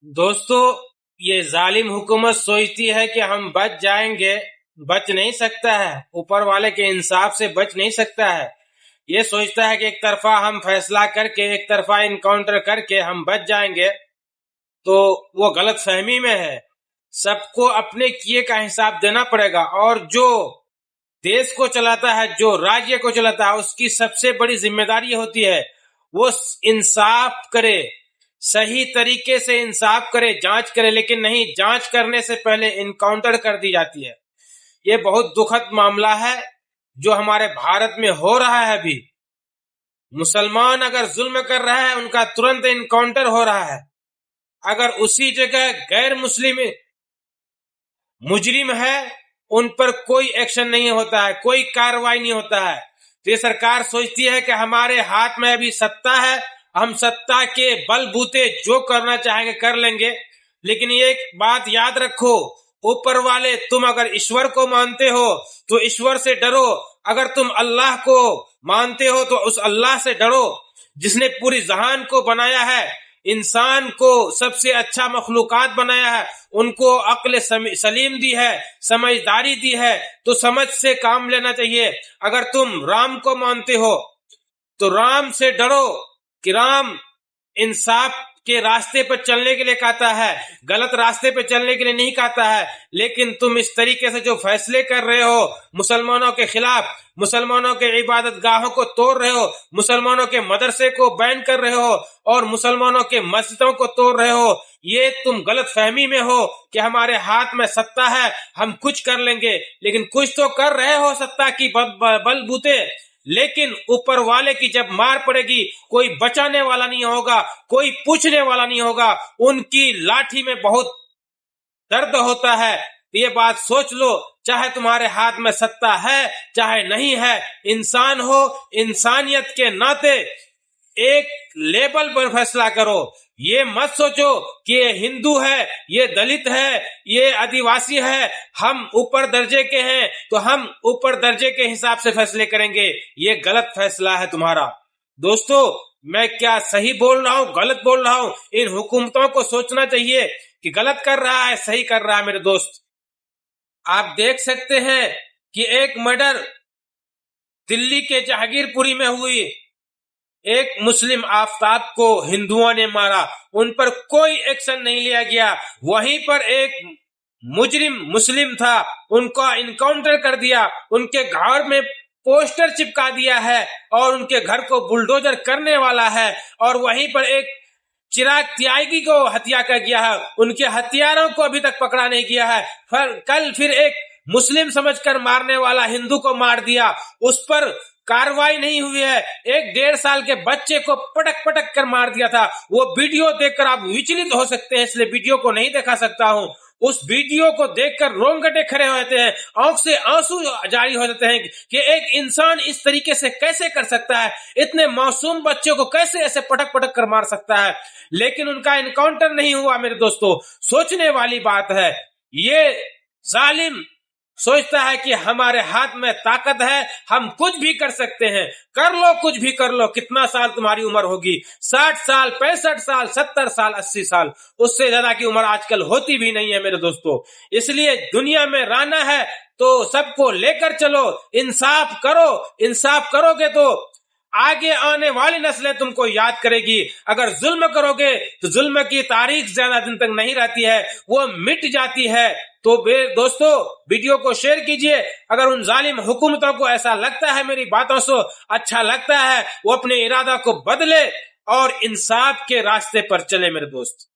دوستو، یہ ظالم حکومت سوچتی ہے کہ ہم بچ جائیں گے، بچ نہیں سکتا ہے، اوپر والے کے انصاف سے بچ نہیں سکتا ہے۔ یہ سوچتا ہے کہ ایک طرفہ ہم فیصلہ کر کے، ایک طرفہ انکاؤنٹر کر کے ہم بچ جائیں گے، تو وہ غلط فہمی میں ہے۔ سب کو اپنے کیے کا حساب دینا پڑے گا، اور جو دیش کو چلاتا ہے، جو راجیہ کو چلاتا ہے، اس کی سب سے بڑی ذمہ داری ہوتی ہے وہ انصاف کرے، صحیح طریقے سے انصاف کرے، جانچ کرے، لیکن نہیں، جانچ کرنے سے پہلے انکاؤنٹر کر دی جاتی ہے۔ یہ بہت دکھد معاملہ ہے جو ہمارے بھارت میں ہو رہا ہے۔ ابھی مسلمان اگر ظلم کر رہا ہے، ان کا ترنت انکاؤنٹر ہو رہا ہے۔ اگر اسی جگہ غیر مسلم مجرم ہے، ان پر کوئی ایکشن نہیں ہوتا ہے، کوئی کارروائی نہیں ہوتا ہے۔ تو یہ سرکار سوچتی ہے کہ ہمارے ہاتھ میں ابھی ستا ہے، ہم ستا کے بل بوتے جو کرنا چاہیں گے کر لیں گے۔ لیکن ایک بات یاد رکھو، اوپر والے، تم اگر ایشور کو مانتے ہو تو ایشور سے ڈرو، اگر تم اللہ کو مانتے ہو تو اس اللہ سے ڈرو جس نے پوری جہان کو بنایا ہے، انسان کو سب سے اچھا مخلوقات بنایا ہے، ان کو عقل سلیم دی ہے، سمجھداری دی ہے، تو سمجھ سے کام لینا چاہیے۔ اگر تم رام کو مانتے ہو تو رام سے ڈرو کہ رام انصاف کے راستے پر چلنے کے لیے کہتا ہے، غلط راستے پہ چلنے کے لیے نہیں کہتا ہے۔ لیکن تم اس طریقے سے جو فیصلے کر رہے ہو مسلمانوں کے خلاف، مسلمانوں کے عبادت گاہوں کو توڑ رہے ہو، مسلمانوں کے مدرسے کو بین کر رہے ہو، اور مسلمانوں کے مسجدوں کو توڑ رہے ہو، یہ تم غلط فہمی میں ہو کہ ہمارے ہاتھ میں ستا ہے، ہم کچھ کر لیں گے۔ لیکن کچھ تو کر رہے ہو ستا کی بل بوتے، لیکن اوپر والے کی جب مار پڑے گی، کوئی بچانے والا نہیں ہوگا، کوئی پوچھنے والا نہیں ہوگا، ان کی لاٹھی میں بہت درد ہوتا ہے۔ یہ بات سوچ لو، چاہے تمہارے ہاتھ میں ستا ہے چاہے نہیں ہے، انسان ہو، انسانیت کے ناطے ایک لیبل پر فیصلہ کرو۔ یہ مت سوچو کہ یہ ہندو ہے، یہ دلت ہے، یہ آدیواسی ہے، ہم اوپر درجے کے ہیں تو ہم اوپر درجے کے حساب سے فیصلے کریں گے۔ یہ غلط فیصلہ ہے تمہارا۔ دوستو، میں کیا صحیح بول رہا ہوں، غلط بول رہا ہوں؟ ان حکومتوں کو سوچنا چاہیے کہ غلط کر رہا ہے، صحیح کر رہا ہے۔ میرے دوست، آپ دیکھ سکتے ہیں کہ ایک مرڈر دلی کے جہانگیر پوری میں ہوئی، ایک مسلم آفتاب کو ہندوؤں نے مارا، ان پر کوئی ایکشن نہیں لیا گیا۔ وہیں پر ایک مجرم مسلم تھا، ان کا انکاؤنٹر کر دیا، ان کے گھر میں پوسٹر چپکا دیا ہے اور ان کے گھر کو بلڈوزر کرنے والا ہے، اور وہیں پر ایک چراغ تیاگی کو ہتیا کر گیا ہے، ان کے ہتھیاروں کو ابھی تک پکڑا نہیں گیا ہے۔ کل پھر ایک مسلم سمجھ کر مارنے والا ہندو کو مار دیا، اس پر کاروائی نہیں ہوئی ہے۔ ایک 1.5 سال کے بچے کو پٹک پٹک کر مار دیا تھا۔ وہ ویڈیو دیکھ کر آپ وچلت ہو سکتے ہیں، اس لیے ویڈیو کو نہیں دکھا سکتا ہوں۔ اس ویڈیو کو دیکھ کر رونگٹے کھڑے ہو جاتے ہیں، آنکھ سے آنسو جاری ہو جاتے ہیں کہ ایک انسان اس طریقے سے کیسے کر سکتا ہے، اتنے معصوم بچے کو کیسے ایسے پٹک پٹک کر مار سکتا ہے۔ لیکن ان کا انکاؤنٹر نہیں ہوا۔ میرے دوستو، سوچنے والی بات ہے۔ یہ ظالم سوچتا ہے کہ ہمارے ہاتھ میں طاقت ہے، ہم کچھ بھی کر سکتے ہیں، کر لو، کچھ بھی کر لو۔ کتنا سال تمہاری عمر ہوگی؟ 60 سال، 65 سال، 70 سال، 80 سال، اس سے زیادہ کی عمر آج کل ہوتی بھی نہیں ہے میرے دوستو۔ اس لیے دنیا میں رہنا ہے تو سب کو لے کر چلو، انصاف کرو۔ انصاف کرو گے تو آگے آنے والی نسلیں تم کو یاد کرے گی۔ اگر ظلم کرو گے تو ظلم کی تاریخ زیادہ دن تک نہیں رہتی ہے، وہ مٹ جاتی ہے۔ تو دوستو، ویڈیو کو شیئر کیجئے۔ اگر ان ظالم حکومتوں کو ایسا لگتا ہے، میری باتوں سے اچھا لگتا ہے، وہ اپنے ارادہ کو بدلے اور انصاف کے راستے پر چلے میرے دوست۔